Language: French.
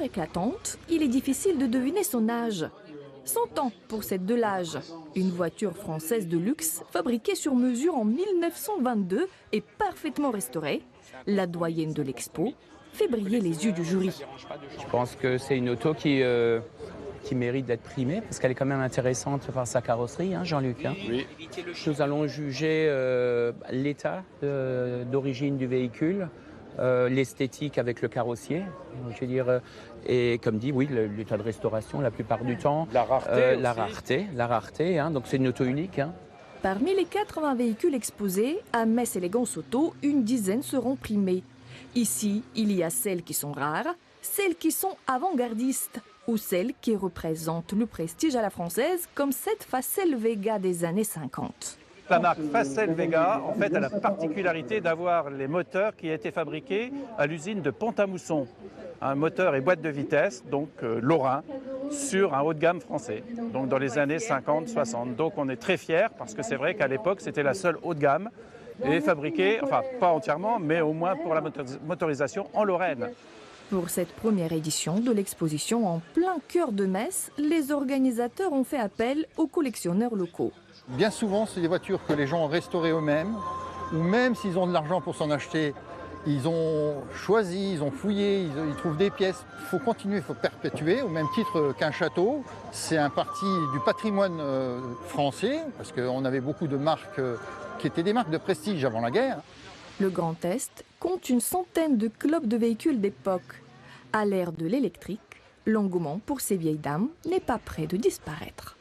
éclatante, il est difficile de deviner son âge. 100 ans pour cette Delage, une voiture française de luxe fabriquée sur mesure en 1922 et parfaitement restaurée. La doyenne de l'expo fait briller les yeux du jury. Je pense que c'est une auto qui mérite d'être primée parce qu'elle est quand même intéressante par sa carrosserie, hein, Jean-Luc. Hein. Oui. Nous allons juger l'état d'origine du véhicule, l'esthétique avec le carrossier, je veux dire, et comme dit, oui, l'état de restauration la plupart du temps. La rareté la rareté, hein, donc c'est une auto unique. Hein. Parmi les 80 véhicules exposés, à Metz Élégance Auto, une dizaine seront primés. Ici, il y a celles qui sont rares, celles qui sont avant-gardistes ou celles qui représentent le prestige à la française, comme cette Facel Vega des années 50. La marque Facel Vega, en fait, a la particularité d'avoir les moteurs qui étaient fabriqués à l'usine de Pont-à-Mousson. Un moteur et boîte de vitesse, donc lorrain, sur un haut de gamme français, donc dans les années 50-60. Donc on est très fiers parce que c'est vrai qu'à l'époque, c'était la seule haut de gamme et fabriquée, enfin pas entièrement, mais au moins pour la motorisation en Lorraine. Pour cette première édition de l'exposition en plein cœur de Metz, les organisateurs ont fait appel aux collectionneurs locaux. Bien souvent, c'est des voitures que les gens ont restaurées eux-mêmes, ou même s'ils ont de l'argent pour s'en acheter, ils ont choisi, ils ont fouillé, ils trouvent des pièces. Il faut continuer, il faut perpétuer, au même titre qu'un château. C'est un parti du patrimoine français, parce qu'on avait beaucoup de marques qui étaient des marques de prestige avant la guerre. Le Grand Est compte une centaine de clubs de véhicules d'époque. À l'ère de l'électrique, l'engouement pour ces vieilles dames n'est pas près de disparaître.